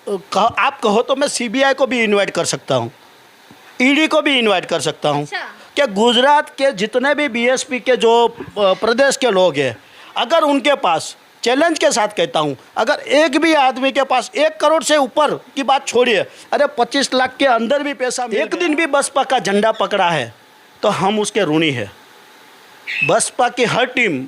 आप कहो तो मैं सीबीआई को भी इनवाइट कर सकता हूँ, ईडी को भी इनवाइट कर सकता हूँ। अच्छा। कि गुजरात के जितने भी बीएसपी के जो प्रदेश के लोग हैं, अगर उनके पास, चैलेंज के साथ कहता हूँ, अगर एक भी आदमी के पास 1 करोड़ से ऊपर की बात छोड़िए, अरे 25 लाख के अंदर भी पैसा एक दिन भी बसपा का झंडा पकड़ा है तो हम उसके ऋणी हैं। बसपा की हर टीम,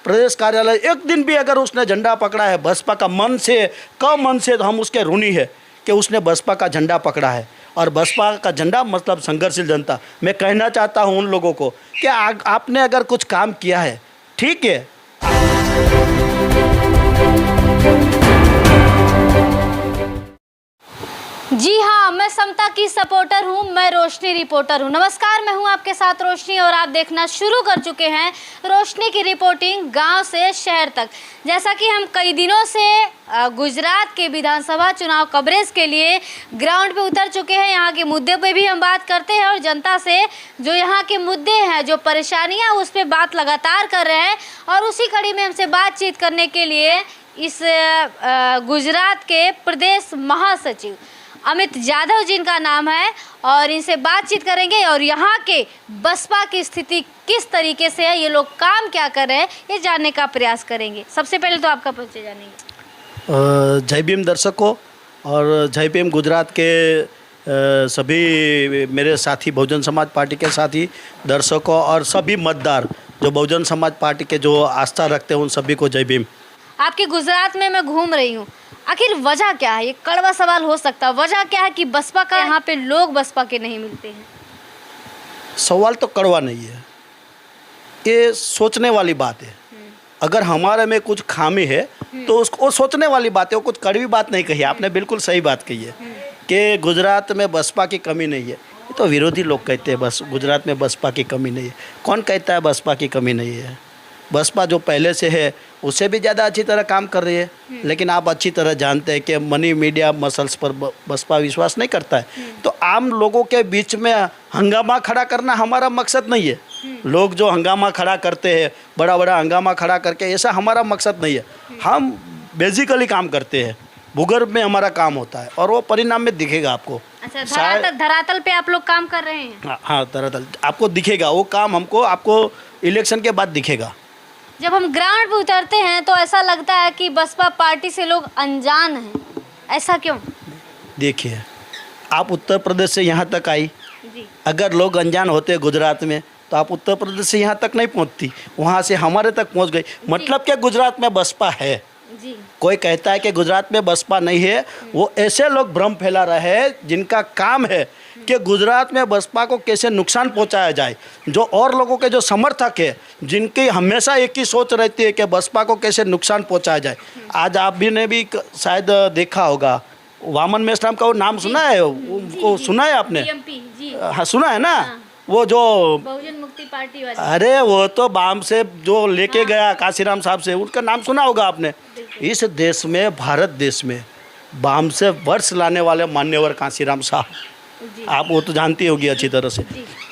प्रदेश कार्यालय, एक दिन भी अगर उसने झंडा पकड़ा है बसपा का मन से, तो हम उसके ऋणी है कि उसने बसपा का झंडा पकड़ा है। और बसपा का झंडा मतलब संघर्षशील जनता। मैं कहना चाहता हूं उन लोगों को कि आपने अगर कुछ काम किया है, ठीक है। जी हाँ, मैं समता की सपोर्टर हूँ, मैं रोशनी रिपोर्टर हूँ। नमस्कार, मैं हूँ आपके साथ रोशनी और आप देखना शुरू कर चुके हैं रोशनी की रिपोर्टिंग गांव से शहर तक। जैसा कि हम कई दिनों से गुजरात के विधानसभा चुनाव कवरेज के लिए ग्राउंड पे उतर चुके हैं। यहाँ के मुद्दे पे भी हम बात करते हैं और जनता से जो यहाँ के मुद्दे हैं, जो परेशानियाँ, उस पर बात लगातार कर रहे हैं। और उसी कड़ी में हमसे बातचीत करने के लिए इस गुजरात के प्रदेश महासचिव अमित जाधव जिनका नाम है, और इनसे बातचीत करेंगे और यहाँ के बसपा की स्थिति किस तरीके से है, ये लोग काम क्या कर रहे हैं, ये जानने का प्रयास करेंगे। सबसे पहले तो आपका परिचय जानेंगे। जय भीम दर्शकों और जय भीम गुजरात के सभी मेरे साथी, बहुजन समाज पार्टी के साथी दर्शकों और सभी मतदार जो बहुजन समाज पार्टी के जो आस्था रखते हैं, उन सभी को जय भीम। आपके गुजरात में मैं घूम रही हूँ, आखिर वजह क्या है? ये कड़वा सवाल हो सकता है, वजह क्या है कि बसपा का यहाँ पे लोग बसपा के नहीं मिलते हैं? सवाल तो कड़वा नहीं है, ये सोचने वाली बात है। अगर हमारे में कुछ खामी है तो उसको सोचने वाली बात है, वो कुछ कड़वी बात नहीं कही। आपने बिल्कुल सही बात कही है कि गुजरात में बसपा की कमी नहीं है। ये तो विरोधी लोग कहते हैं बस गुजरात में बसपा की कमी नहीं है। कौन कहता है बसपा की कमी नहीं है? बसपा जो पहले से है उससे भी ज़्यादा अच्छी तरह काम कर रही है। लेकिन आप अच्छी तरह जानते हैं कि मनी मीडिया मसल्स पर बसपा विश्वास नहीं करता है। तो आम लोगों के बीच में हंगामा खड़ा करना हमारा मकसद नहीं है। लोग जो हंगामा खड़ा करते हैं, बड़ा बड़ा हंगामा खड़ा करके, ऐसा हमारा मकसद नहीं है। हम बेसिकली काम करते हैं, भूगर्भ में हमारा काम होता है और वो परिणाम में दिखेगा आपको। अच्छा, धरातल पे आप लोग काम कर रहे हैं? हाँ, धरातल आपको दिखेगा वो काम, हमको आपको इलेक्शन के बाद दिखेगा। जब हम ग्राउंड पे उतरते हैं तो ऐसा लगता है कि बसपा पार्टी से लोग अनजान हैं, ऐसा क्यों? देखिए, आप उत्तर प्रदेश से यहाँ तक आई जी। अगर लोग अनजान होते गुजरात में तो आप उत्तर प्रदेश से यहाँ तक नहीं पहुँचती, वहाँ से हमारे तक पहुँच गई। मतलब क्या गुजरात में बसपा है। जी। कोई कहता है कि गुजरात में बसपा नहीं है, वो ऐसे लोग भ्रम फैला रहे हैं जिनका काम है कि गुजरात में बसपा को कैसे नुकसान पहुंचाया जाए। जो और लोगों के जो समर्थक है, जिनकी हमेशा एक ही सोच रहती है कि बसपा को कैसे नुकसान पहुंचाया जाए। आज आप भी ने भी शायद देखा होगा, वामन मेश्राम का वो नाम सुना है? वो सुना है आपने? जी। हाँ, सुना है ना। हाँ। वो जो बहुजन मुक्ति पार्टी वाले, अरे वो तो बाम से जो लेके गया काशीराम साहब से, उनका नाम सुना होगा आपने। इस देश में, भारत देश में बाम से वर्ष लाने वाले मान्यवर काशीराम साहब, आप वो तो जानती होगी अच्छी तरह से।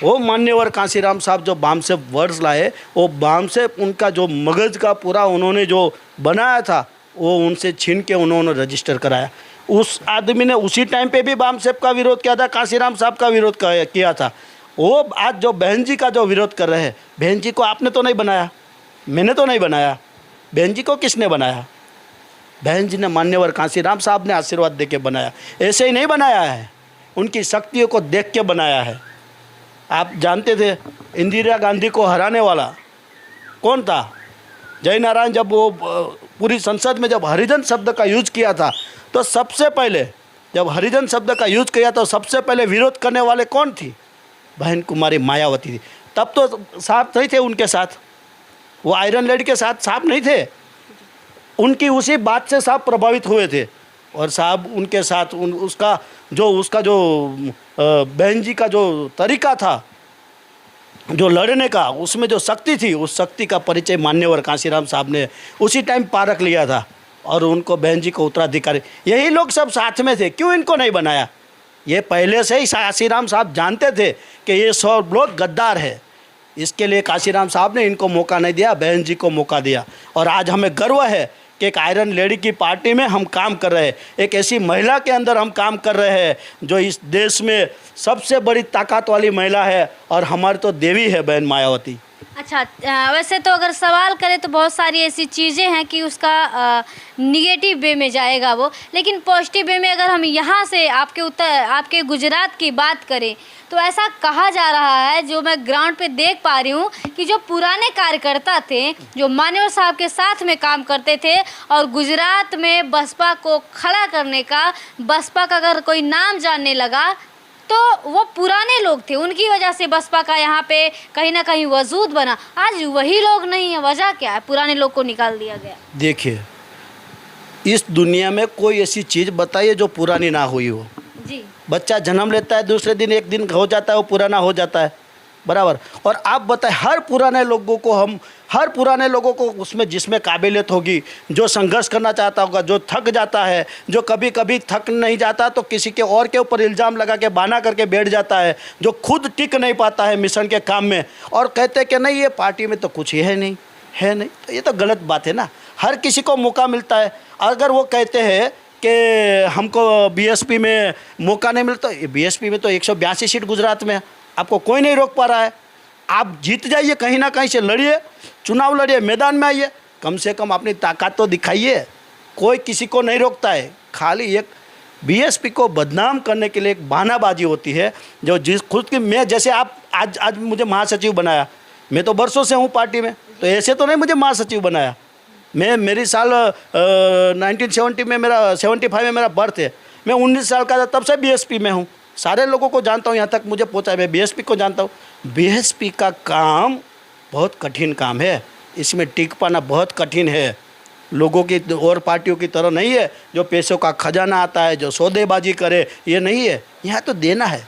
वो मान्यवर काशीराम साहब जो बाम से वर्ष लाए, वो बाम से उनका जो मगज का पूरा उन्होंने जो बनाया था, वो उनसे छीन के उन्होंने रजिस्टर कराया। उस आदमी ने उसी टाइम पे भी बाम साहब का विरोध किया था, काशीराम साहब का विरोध किया था। वो आज जो बहन जी का जो विरोध कर रहे हैं, बहन जी को आपने तो नहीं बनाया, मैंने तो नहीं बनाया, बहन जी को किसने बनाया? बहन जी ने मान्यवर काशीराम साहब ने आशीर्वाद दे के बनाया। ऐसे ही नहीं बनाया है, उनकी शक्तियों को देख के बनाया है। आप जानते थे इंदिरा गांधी को हराने वाला कौन था? जय नारायण। जब वो पूरी संसद में जब हरिजन शब्द का यूज किया था, तो सबसे पहले जब हरिजन शब्द का यूज किया तो सबसे पहले विरोध करने वाले कौन थी? बहन कुमारी मायावती थी। तब तो साहब नहीं थे उनके साथ, वो आयरन लेडी के साथ साहब नहीं थे। उनकी उसी बात से साहब प्रभावित हुए थे और साहब उनके साथ उसका जो बहन जी का जो तरीका था जो लड़ने का, उसमें जो शक्ति थी, उस शक्ति का परिचय मान्यवर काशीराम साहब ने उसी टाइम पारख लिया था और उनको बहन जी को उत्तराधिकारी, यही लोग सब साथ में थे। क्यों इनको नहीं बनाया? ये पहले से ही काशीराम साहब जानते थे कि ये सब लोग गद्दार है। इसके लिए काशीराम साहब ने इनको मौका नहीं दिया, बहन जी को मौका दिया। और आज हमें गर्व है कि एक आयरन लेडी की पार्टी में हम काम कर रहे हैं, एक ऐसी महिला के अंदर हम काम कर रहे हैं जो इस देश में सबसे बड़ी ताकत वाली महिला है और हमारी तो देवी है बहन मायावती। अच्छा, वैसे तो अगर सवाल करें तो बहुत सारी ऐसी चीज़ें हैं कि उसका निगेटिव वे में जाएगा वो, लेकिन पॉजिटिव वे में अगर हम यहाँ से आपके गुजरात की बात करें तो ऐसा कहा जा रहा है, जो मैं ग्राउंड पे देख पा रही हूँ, कि जो पुराने कार्यकर्ता थे जो मान्यवर साहब के साथ में काम करते थे और गुजरात में बसपा को खड़ा करने का, बसपा का अगर कोई नाम जानने लगा तो वो पुराने लोग थे, उनकी वजह से बसपा का यहाँ पे कहीं ना कहीं वजूद बना। आज वही लोग नहीं है, वजह क्या है? पुराने लोग को निकाल दिया गया। देखिए, इस दुनिया में कोई ऐसी चीज़ बताइए जो पुरानी ना हुई हो। जी, बच्चा जन्म लेता है, दूसरे दिन एक दिन हो जाता है, वो पुराना हो जाता है, बराबर। और आप बताएं, हर पुराने लोगों को उसमें जिसमें काबिलियत होगी, जो संघर्ष करना चाहता होगा, जो थक जाता है, जो कभी कभी थक नहीं जाता तो किसी के और के ऊपर इल्ज़ाम लगा के बहाना करके बैठ जाता है, जो खुद टिक नहीं पाता है मिशन के काम में और कहते कि नहीं ये पार्टी में तो कुछ ही है नहीं, तो ये तो गलत बात है ना। हर किसी को मौका मिलता है। अगर वो कहते हैं कि हमको बीएसपी में मौका नहीं मिलता, बीएसपी में तो 182 सीट गुजरात में है, आपको कोई नहीं रोक पा रहा है। आप जीत जाइए, कहीं ना कहीं से लड़िए, चुनाव लड़िए, मैदान में आइए, कम से कम अपनी ताकत तो दिखाइए। कोई किसी को नहीं रोकता है। खाली एक बीएसपी को बदनाम करने के लिए एक बहानाबाजी होती है, जो जिस खुद की मैं जैसे आप आज मुझे महासचिव बनाया, मैं तो बरसों से हूँ पार्टी में, तो ऐसे तो नहीं मुझे महासचिव बनाया। मेरी साल 1970 में मेरा 75 में मेरा बर्थ है, मैं 19 साल का था तब से बीएसपी में हूँ, सारे लोगों को जानता हूँ, यहाँ तक मुझे पहुँचा है, मैं बीएसपी को जानता हूँ। बीएसपी का काम बहुत कठिन काम है, इसमें टिक पाना बहुत कठिन है। लोगों की और पार्टियों की तरह नहीं है जो पैसों का खजाना आता है, जो सौदेबाजी करे, ये नहीं है। यहाँ तो देना है,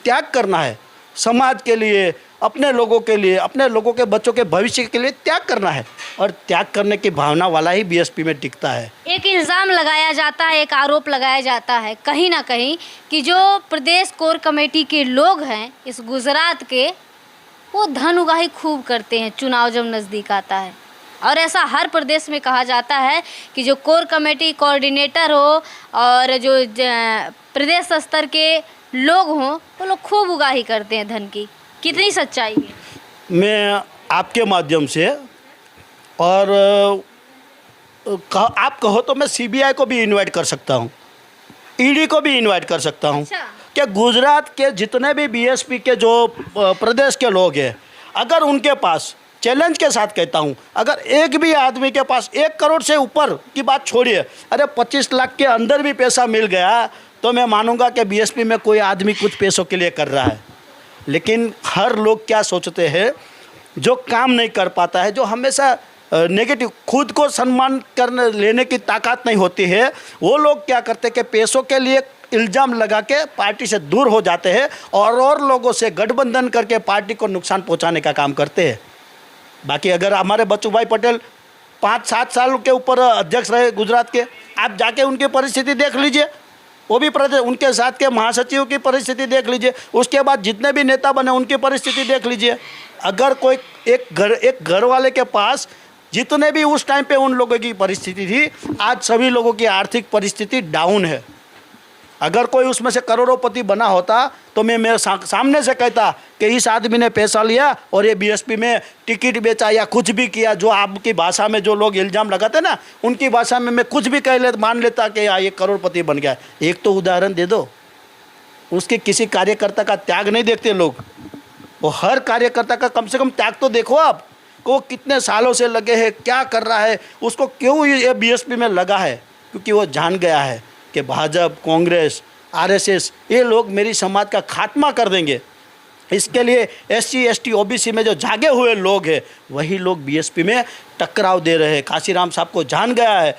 त्याग करना है, समाज के लिए, अपने लोगों के लिए, अपने लोगों के बच्चों के भविष्य के लिए त्याग करना है, और त्याग करने की भावना वाला ही बीएसपी में टिकता है। एक इल्ज़ाम लगाया जाता है, एक आरोप लगाया जाता है कहीं ना कहीं कि जो प्रदेश कोर कमेटी के लोग हैं इस गुजरात के, वो धन उगाही खूब करते हैं चुनाव जब नज़दीक आता है। और ऐसा हर प्रदेश में कहा जाता है कि जो कोर कमेटी कोऑर्डिनेटर हो और जो प्रदेश स्तर के लोग हों, वो लोग खूब उगाही करते हैं धन की। कितनी सच्चाई है? मैं आपके माध्यम से और आप कहो तो मैं सीबीआई को भी इनवाइट कर सकता हूँ, ईडी को भी इनवाइट कर सकता हूँ। अच्छा। कि गुजरात के जितने भी बीएसपी के जो प्रदेश के लोग हैं, अगर उनके पास, चैलेंज के साथ कहता हूँ, अगर एक भी आदमी के पास 1 करोड़ से ऊपर की बात छोड़िए, अरे 25 लाख के अंदर भी पैसा मिल गया तो मैं मानूंगा कि बीएसपी में कोई आदमी कुछ पैसों के लिए कर रहा है। लेकिन हर लोग क्या सोचते हैं, जो काम नहीं कर पाता है, जो हमेशा नेगेटिव, खुद को सम्मान करने लेने की ताकत नहीं होती है, वो लोग क्या करते हैं कि पैसों के लिए इल्ज़ाम लगा के पार्टी से दूर हो जाते हैं और लोगों से गठबंधन करके पार्टी को नुकसान पहुंचाने का काम करते हैं। बाकी अगर हमारे बच्चू भाई पटेल 5-7 साल के ऊपर अध्यक्ष रहे गुजरात के, आप जाके उनकी परिस्थिति देख लीजिए, वो भी प्रदेश, उनके साथ के महासचिव की परिस्थिति देख लीजिए, उसके बाद जितने भी नेता बने उनकी परिस्थिति देख लीजिए। अगर कोई एक घर वाले के पास जितने भी उस टाइम पे उन लोगों की परिस्थिति थी, आज सभी लोगों की आर्थिक परिस्थिति डाउन है। अगर कोई उसमें से करोड़ोंपति बना होता तो मैं मेरे सामने से कहता कि इस आदमी ने पैसा लिया और ये बीएसपी में टिकट बेचा या कुछ भी किया, जो आपकी भाषा में जो लोग इल्ज़ाम लगाते ना, उनकी भाषा में मैं कुछ भी मान लेता कि ये करोड़पति बन गया। एक तो उदाहरण दे दो, उसके किसी कार्यकर्ता का त्याग नहीं देखते लोग। वो हर कार्यकर्ता का कम से कम त्याग तो देखो आप, वो कितने सालों से लगे हैं, क्या कर रहा है, उसको क्यों ये बीएसपी में लगा है, क्योंकि वो जान गया है कि भाजपा, कांग्रेस, आरएसएस ये लोग मेरी समाज का खात्मा कर देंगे। इसके लिए एससी, एसटी, ओबीसी में जो जागे हुए लोग हैं वही लोग बीएसपी में टकराव दे रहे हैं। काशीराम साहब को जान गया है,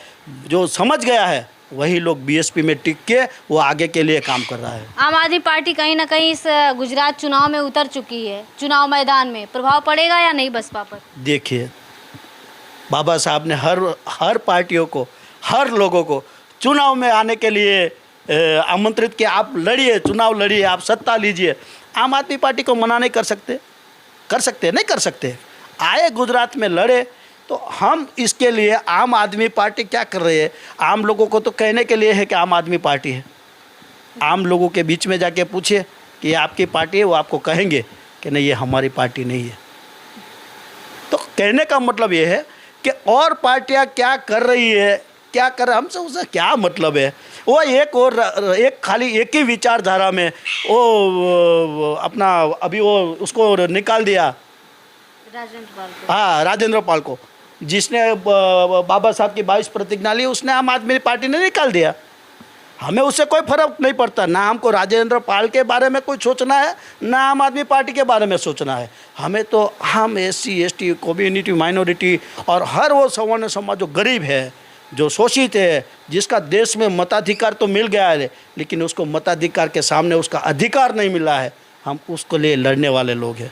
जो समझ गया है, वही लोग बीएसपी में टिक के वो आगे के लिए काम कर रहा है। आम आदमी पार्टी कहीं ना कहीं इस गुजरात चुनाव में उतर चुकी है, चुनाव मैदान में प्रभाव पड़ेगा या नहीं बसपा पर? देखिए, बाबा साहब ने हर पार्टियों को, हर लोगों को चुनाव में आने के लिए आमंत्रित किया। आप लड़िए, चुनाव लड़िए, आप सत्ता लीजिए। आम आदमी पार्टी को मना नहीं कर सकते? नहीं कर सकते। आए गुजरात में लड़े, तो हम इसके लिए आम आदमी पार्टी क्या कर रही है? आम लोगों को तो कहने के लिए है कि आम आदमी पार्टी है। आम लोगों के बीच में जाके पूछिए कि ये आपकी पार्टी है, वो आपको कहेंगे कि नहीं, ये हमारी पार्टी नहीं है। तो कहने का मतलब ये है कि और पार्टियां क्या कर रही है, क्या कर, हमसे उससे क्या मतलब है? वो एक खाली एक ही विचारधारा में वो अपना अभी वो उसको निकाल दिया, राजेंद्र पाल को। हाँ, राजेंद्र पाल को, जिसने बाबा साहब की 22 प्रतिज्ञा ली, उसने आम आदमी पार्टी ने निकाल दिया। हमें उससे कोई फर्क नहीं पड़ता, ना हमको राजेंद्र पाल के बारे में कुछ सोचना है, ना आम आदमी पार्टी के बारे में सोचना है। हमें तो हम SC ST कम्युनिटी माइनॉरिटी और हर वो सवर्ण समाज जो गरीब है, जो शोषित है, जिसका देश में मताधिकार तो मिल गया है लेकिन उसको मताधिकार के सामने उसका अधिकार नहीं मिला है, हम उसको लिए लड़ने वाले लोग हैं।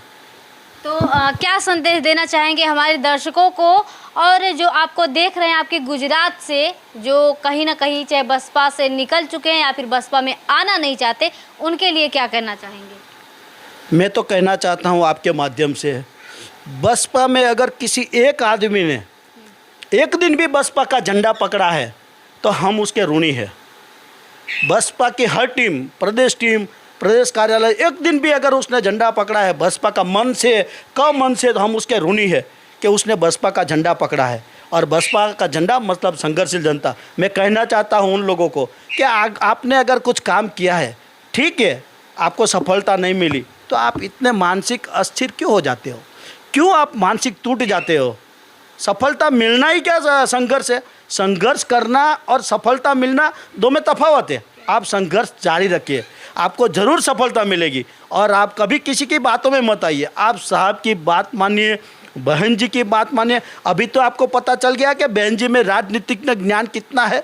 तो क्या संदेश देना चाहेंगे हमारे दर्शकों को, और जो आपको देख रहे हैं आपके गुजरात से, जो कहीं ना कहीं चाहे बसपा से निकल चुके हैं या फिर बसपा में आना नहीं चाहते, उनके लिए क्या कहना चाहेंगे? मैं तो कहना चाहता हूँ आपके माध्यम से, बसपा में अगर किसी एक आदमी ने एक दिन भी बसपा का झंडा पकड़ा है तो हम उसके ऋणी हैं। बसपा की हर टीम, प्रदेश कार्यालय, एक दिन भी अगर उसने झंडा पकड़ा है बसपा का मन से तो हम उसके ऋणी है कि उसने बसपा का झंडा पकड़ा है। और बसपा का झंडा मतलब संघर्षशील जनता। मैं कहना चाहता हूं उन लोगों को कि आपने अगर कुछ काम किया है, ठीक है, आपको सफलता नहीं मिली, तो आप इतने मानसिक अस्थिर क्यों हो जाते हो? क्यों आप मानसिक टूट जाते हो? सफलता मिलना ही क्या संघर्ष है? संघर्ष करना और सफलता मिलना दो में तफावत है। आप संघर्ष जारी रखिए, आपको ज़रूर सफलता मिलेगी। और आप कभी किसी की बातों में मत आइए, आप साहब की बात मानिए, बहन जी की बात मानिए। अभी तो आपको पता चल गया कि बहन जी में राजनीतिक ज्ञान कितना है।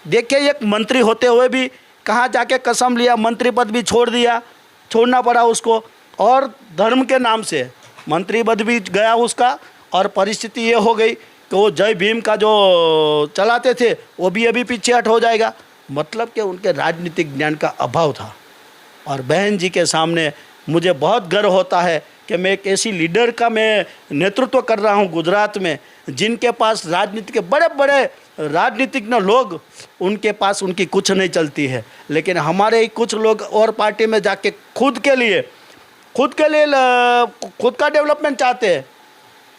देखिए, एक मंत्री होते हुए भी कहाँ जाके कसम लिया, मंत्री पद भी छोड़ना पड़ा उसको, और धर्म के नाम से मंत्री पद भी गया उसका। और परिस्थिति ये हो गई कि वो जय भीम का जो चलाते थे वो भी अभी पीछे हट हो जाएगा। मतलब कि उनके राजनीतिक ज्ञान का अभाव था। और बहन जी के सामने मुझे बहुत गर्व होता है कि मैं एक ऐसी लीडर का मैं नेतृत्व कर रहा हूं गुजरात में, जिनके पास राजनीति के बड़े बड़े राजनीतिज्ञ लोग, उनके पास उनकी कुछ नहीं चलती है। लेकिन हमारे ही कुछ लोग और पार्टी में जाके खुद का डेवलपमेंट चाहते हैं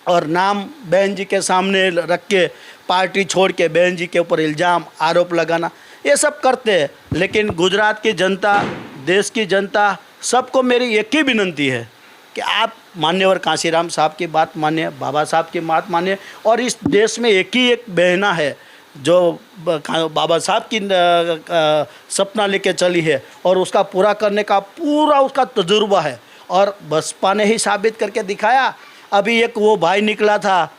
और नाम बहन जी के सामने रख के पार्टी छोड़ के बहन जी के ऊपर इल्ज़ाम आरोप लगाना, ये सब करते हैं। लेकिन गुजरात की जनता, देश की जनता, सबको मेरी एक ही विनती है कि आप मान्यवर कांशीराम साहब की बात मानिए, बाबा साहब की बात मानिए। और इस देश में एक ही एक बहना है जो बाबा साहब की सपना लेके चली है और उसका पूरा करने का पूरा उसका तजुर्बा है। और बसपा ने ही साबित करके दिखाया। अभी एक वो भाई निकला था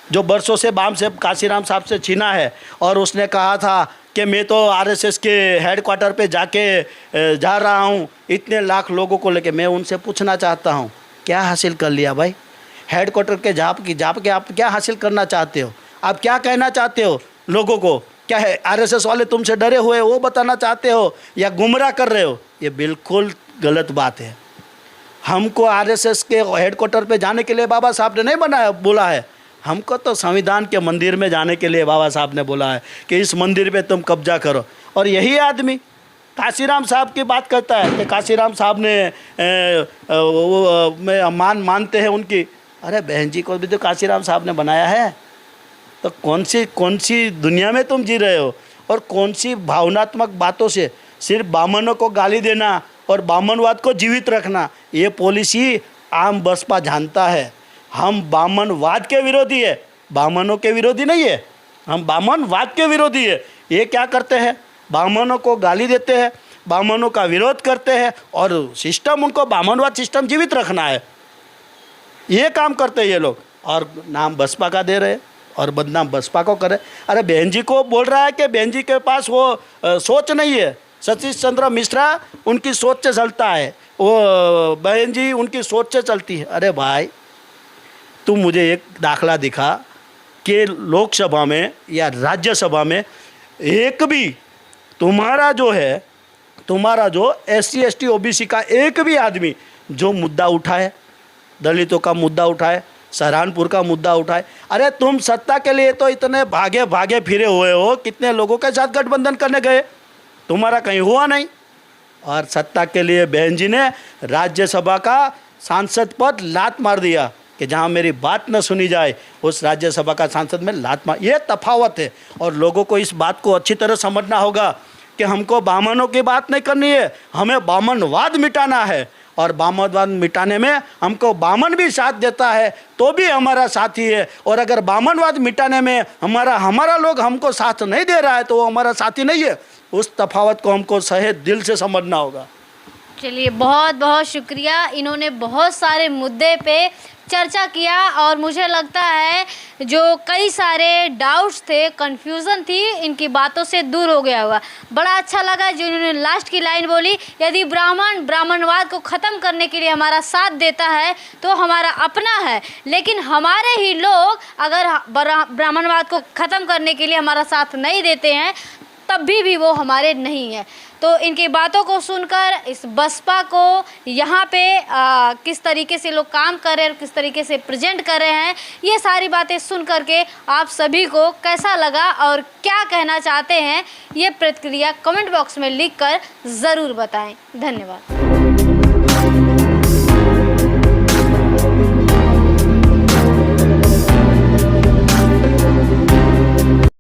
जो बरसों से बाम से कांशीराम साहब से छीना है, और उसने कहा था कि मैं तो RSS के हेडक्वार्टर पे जा रहा हूँ इतने लाख लोगों को लेके। मैं उनसे पूछना चाहता हूँ, क्या हासिल कर लिया भाई? हेडक्वार्टर के जा के आप क्या हासिल करना चाहते हो? आप क्या कहना चाहते हो लोगों को? क्या है RSS वाले तुमसे डरे हुए वो बताना चाहते हो या गुमराह कर रहे हो? ये बिल्कुल गलत बात है। हमको RSS के हेडक्वार्टर पे जाने के लिए बाबा साहब ने नहीं बोला है। हमको तो संविधान के मंदिर में जाने के लिए बाबा साहब ने बोला है कि इस मंदिर पे तुम कब्जा करो। और यही आदमी कांशीराम साहब की बात करता है कि कांशीराम साहब ने मानते हैं उनकी। अरे बहन जी को भी तो कांशीराम साहब ने बनाया है। तो कौन सी दुनिया में तुम जी रहे हो? और कौन सी भावनात्मक बातों से सिर्फ बामनों को गाली देना और बामनवाद को जीवित रखना, ये पॉलिसी आम बसपा जानता है। हम बामनवाद के विरोधी है, बामनों के विरोधी नहीं है। हम बामनवाद के विरोधी है। ये क्या करते हैं? बामनों को गाली देते हैं, बामनों का विरोध करते हैं और सिस्टम, उनको बामनवाद सिस्टम जीवित रखना है। ये काम करते हैं ये लोग, और नाम बसपा का दे रहे और बदनाम बसपा को करे। अरे बहन जी को बोल रहा है कि बहन जी के पास वो सोच नहीं है। सतीश चंद्र मिश्रा उनकी सोच से चलता है, वो बहन जी उनकी सोच से चलती है। अरे भाई, तुम मुझे एक दाखला दिखा कि लोकसभा में या राज्यसभा में एक भी तुम्हारा जो SC ST OBC का एक भी आदमी जो मुद्दा उठाए, दलितों का मुद्दा उठाए, सहारनपुर का मुद्दा उठाए। अरे तुम सत्ता के लिए तो इतने भागे भागे फिरे हुए हो, कितने लोगों के साथ गठबंधन करने गए, तुम्हारा कहीं हुआ नहीं। और सत्ता के लिए बहन जी ने राज्यसभा का सांसद पद लात मार दिया कि जहां मेरी बात न सुनी जाए उस राज्यसभा का सांसद में लात मार। ये तफावत है और लोगों को इस बात को अच्छी तरह समझना होगा कि हमको बामनों की बात नहीं करनी है, हमें बामनवाद मिटाना है। और बामनवाद मिटाने में हमको बामन भी साथ देता है तो भी हमारा साथी है, और अगर बामनवाद मिटाने में हमारा लोग हमको साथ नहीं दे रहा है तो वो हमारा साथी नहीं है। उस तफावत को हमको सहे दिल से समझना होगा। चलिए, बहुत बहुत शुक्रिया। इन्होंने बहुत सारे मुद्दे पे चर्चा किया और मुझे लगता है जो कई सारे डाउट्स थे, कन्फ्यूज़न थी, इनकी बातों से दूर हो गया होगा। बड़ा अच्छा लगा जो इन्होंने लास्ट की लाइन बोली, यदि ब्राह्मणवाद को ख़त्म करने के लिए हमारा साथ देता है तो हमारा अपना है, लेकिन हमारे ही लोग अगर ब्राह्मणवाद को ख़त्म करने के लिए हमारा साथ नहीं देते हैं तब भी वो हमारे नहीं है। तो इनकी बातों को सुनकर इस बसपा को यहाँ पे किस तरीके से लोग काम कर रहे हैं और किस तरीके से प्रेजेंट कर रहे हैं, ये सारी बातें सुन करके आप सभी को कैसा लगा और क्या कहना चाहते हैं, ये प्रतिक्रिया कमेंट बॉक्स में लिखकर ज़रूर बताएं। धन्यवाद।